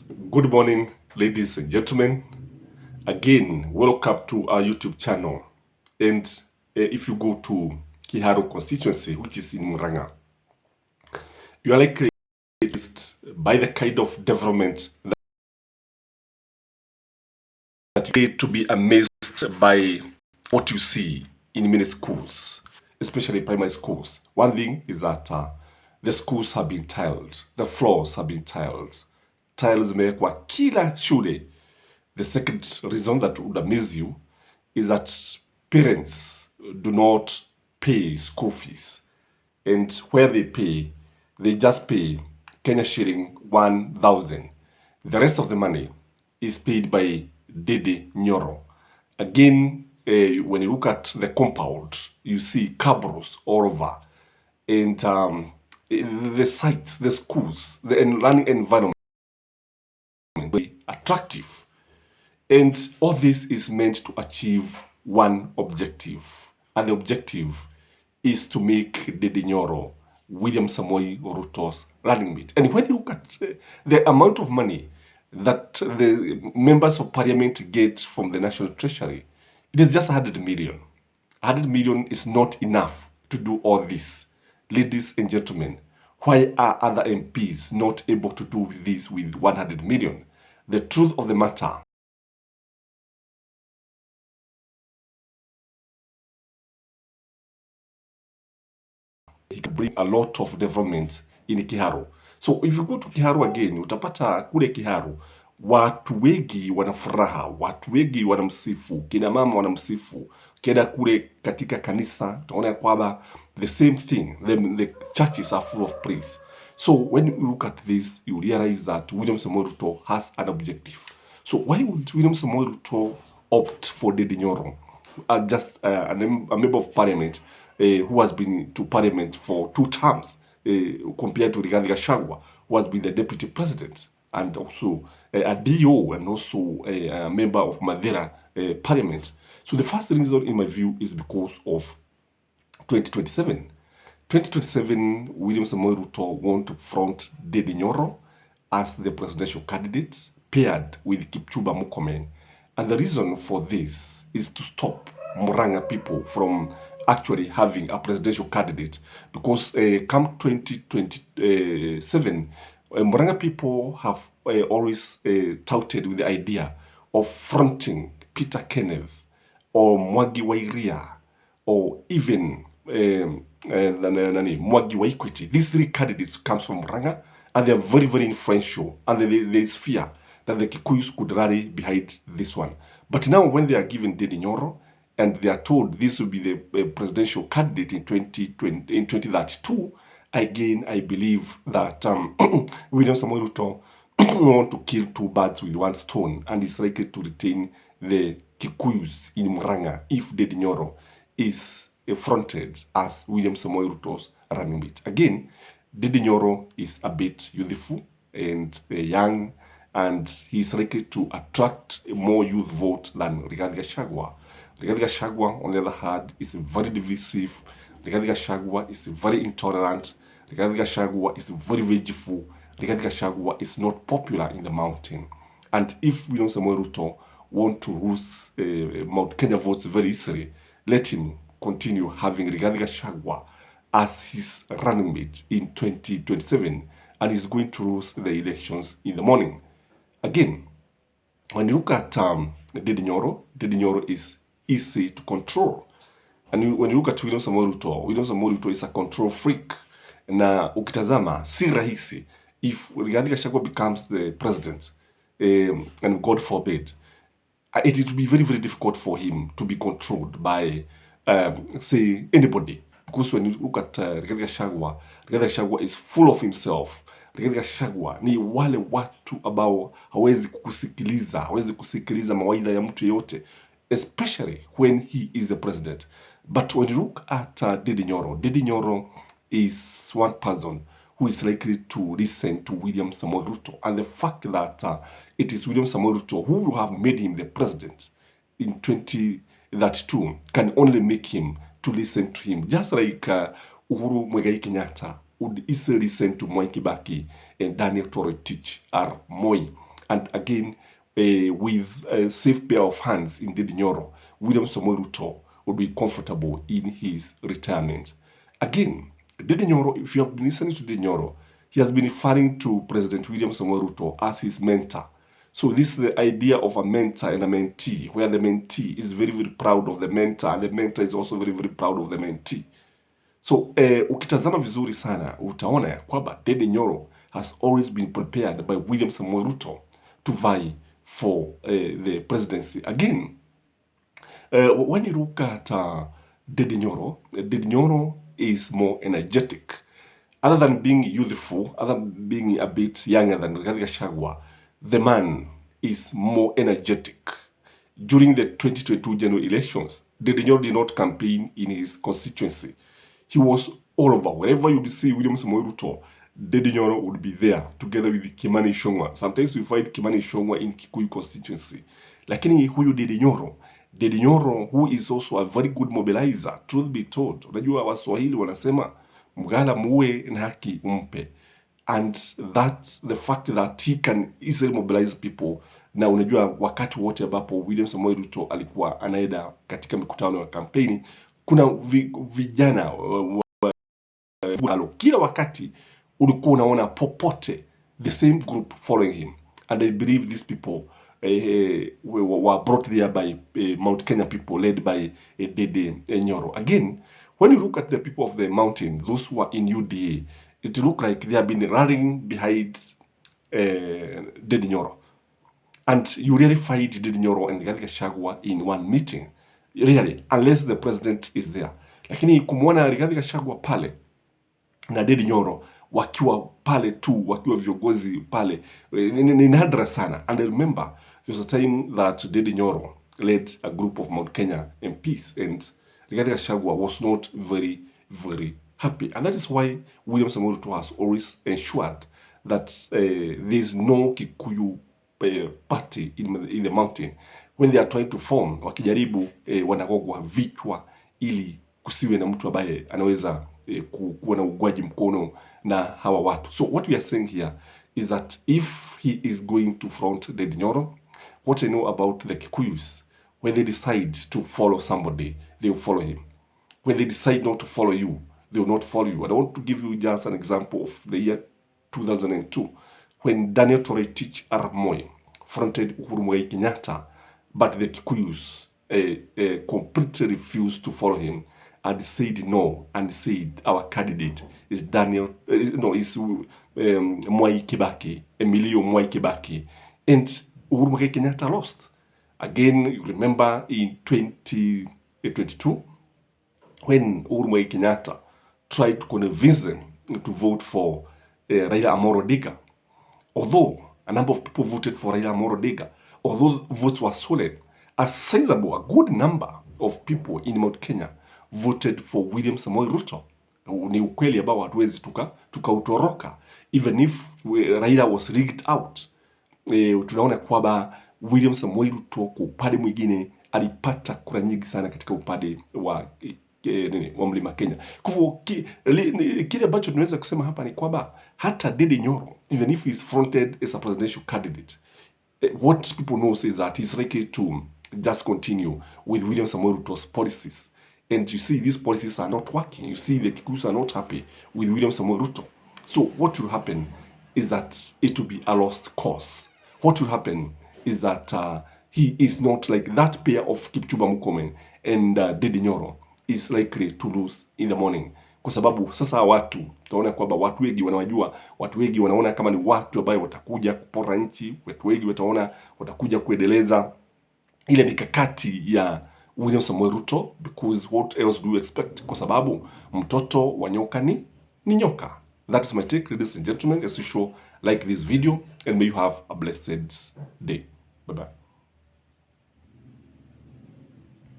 Good morning, ladies and gentlemen. Again, welcome to our YouTube channel. And if you go to Kiharu constituency, which is in Muranga, you are likely by the kind of development that you to be amazed by what you see in many schools, especially primary schools. One thing is that the schools have been tiled, the floors have been tiled. Tiles zimewekwa kila shule. The second reason that would amaze you is that parents do not pay school fees. And where they just pay Kenya shilling 1,000. The rest of the money is paid by Ndindi Nyoro. Again, when you look at the compound, you see cabros all over. And the sites, the schools, the learning environment very attractive. And all this is meant to achieve one objective. And the objective is to make Ndindi Nyoro William Samoei Ruto's running mate. And when you look at the amount of money that the members of parliament get from the national treasury, it is just 100 million. 100 million is not enough to do all this. Ladies and gentlemen, why are other MPs not able to do this with 100 million? The truth of the matter he can bring a lot of development in Kiharu. So if you go to Kiharu again, utapata kule Kiharu watu wengi wanafuraha, watu wengi wanamsifu, kina mama wanamsifu. Kienda kule katika kanisa, utaona kwamba the same thing, the churches are full of praise. So when you look at this, you realize that William Samoei Ruto has an objective. So why would William Samoei Ruto opt for Ndindi Nyoro, just a member of parliament who has been to parliament for 2 terms, compared to Gachagua, who has been the deputy president and also a DO and also a member of Madera parliament? So the first reason, in my view, is because of 2027. 2027, William Samoei Ruto want to front Ndindi Nyoro as the presidential candidate paired with Kipchumba Murkomen. And the reason for this is to stop Muranga people from actually having a presidential candidate, because come 2027, Muranga people have always touted with the idea of fronting Peter Kenneth or Mwangi wa Iria or even Mwangi wa Equity. These 3 candidates comes from Muranga, and they are very, very influential, and there is fear that the Kikuyus could rally behind this one. But now when they are given Ndindi Nyoro, and they are told this will be the presidential candidate in 2032, again, I believe that William Samoei Ruto want to kill 2 birds with 1 stone, and is likely to retain the Kikuyus in Muranga if Ndindi Nyoro is fronted as William Samoei Ruto's running mate. Again, Ndindi Nyoro is a bit youthful and young, and he's likely to attract more youth vote than Rigathi Gachagua. Rigathi Gachagua, on the other hand, is very divisive. Rigathi Gachagua is very intolerant. Rigathi Gachagua is very vengeful. Rigathi Gachagua is not popular in the mountain. And if William Samoei Ruto want to lose Mount Kenya votes very easily, let him continue having Rigathi Gachagua as his running mate in 2027, and he's going to lose the elections in the morning. Again, when you look at Ndindi Nyoro is easy to control. And when you look at William Samoei Ruto is a control freak. Na ukitazama si rahisi if Rigathi Gachagua becomes the president, and God forbid, it will be very, very difficult for him to be controlled by say anybody. Because when you look at Rigathi Gachagua is full of himself. Rigathi Gachagua ni wale watu ambao hawezi kusikiliza mawaidha ya mtu yeyote, especially when he is the president. But when you look at Ndindi Nyoro is one person who is likely to listen to William Samoei Ruto. And the fact that it is William Samoei Ruto who will have made him the president in 2032 can only make him to listen to him. Just like Uhuru Muigai Kenyatta would easily listen to Mwai Kibaki and Daniel Toroitich or Moi. And again, with a safe pair of hands in Ndindi Nyoro, William Samoei Ruto will be comfortable in his retirement. Again, Ndindi Nyoro, if you have been listening to Ndindi Nyoro, he has been referring to President William Samoei Ruto as his mentor. So this is the idea of a mentor and a mentee, where the mentee is very, very proud of the mentor, and the mentor is also very, very proud of the mentee. So ukitazama vizuri sana, utaona ya kwamba Ndindi Nyoro has always been prepared by William Samoei Ruto to vie for the presidency. Again, when you look at Ndindi Nyoro is more energetic. Other than being youthful, other than being a bit younger than Gachagua, the man is more energetic. During the 2022 general elections, Ndindi Nyoro did not campaign in his constituency. He was all over. Wherever you see William Samoei Ruto, Ndindi Nyoro would be there together with Kimani Ichung'wah. Sometimes we find Kimani Ichung'wah in Kikuyu constituency. Lakini huyu Ndindi Nyoro, who is also a very good mobilizer, truth be told. Unajua Waswahili wanasema mgala muwe na haki umpe. And that's the fact that he can easily mobilize people. Na unajua wakati wote ambapo William Samoei Ruto alikuwa anaenda katika mikutano ya kampeni, kuna vijana kila wakati ulikuwa unaona popote the same group following him, and I believe these people were brought there by Mount Kenya people led by Ndindi Nyoro. Again, when you look at the people of the mountain, those who are in UDA, it look like they have been rallying behind Ndindi Nyoro, and you really find Ndindi Nyoro and Gachagua in one meeting, really, unless the president is there. Lakini kumwona Rigathi Gachagua pale na Ndindi Nyoro wakiwa pale tu, wakiwa viongozi pale, ni nadra sana. And I remember there was a time that Ndindi Nyoro led a group of Mount Kenya MPs, and Rigathi Gachagua was not very, very happy. And that is why William Samoei Ruto has always ensured that there is no Kikuyu party in the mountain. When they are trying to form, wakijaribu wanagogwa vichwa ili kusiwe na mtu ambaye anaweza kuwa na ugwaji mkono na hawa watu. So what we are saying here is that if he is going to front Ndindi Nyoro, what I know about the Kikuyus, when they decide to follow somebody, they will follow him. When they decide not to follow you, they will not follow you. And I want to give you just an example of the year 2002, when Daniel Toroitich Arap Moi fronted Uhuru Muigai Kenyatta, but the Kikuyus completely refused to follow him and said no, and said our candidate is Mwai Kibaki, Emilio Mwai Kibaki, and Uhuru Muigai Kenyatta lost. Again, you remember in 2022, when Uhuru Muigai Kenyatta tried to convince them to vote for Raila Amolo Odinga, although a number of people voted for Raila Amolo Odinga, although votes were solid, a sizable, a good number of people in Mount Kenya voted for William Samoei Ruto. Ni ukweli ambao hatuwezi tukautoroka, even if Raila was rigged out. Tunaona kwamba William Samoei Ruto kwa upande mwingine alipata kura nyingi sana katika upande wa Mlima Kenya. Kwa hivyo kile ambacho tunaweza kusema hapa ni kwamba hata Ndindi Nyoro, even if he is fronted as a presidential candidate, what people know is that he's likely to just continue with William Samoei Ruto's policies. And you see, these policies are not working. You see, the Kikuyus are not happy with William Samoei Ruto. So what will happen is that it will be a lost cause. What will happen is that he is not like that pair of Kipchumba Murkomen and Ndindi Nyoro is likely to lose in the morning. Kwa sababu sasa watu, tunaona kwamba watu wengi wanawajua, watu wengi wanaona kama ni watu ambao watakuja kupora nchi, watu wengi wataona watakuja kuendeleza ile mikakati ya William Samoei Ruto, because what else do you expect? Kwa sababu mtoto wa nyoka ni nyoka. That is my take, ladies and gentlemen. As usual, like this video and may you have a blessed day. Bye bye.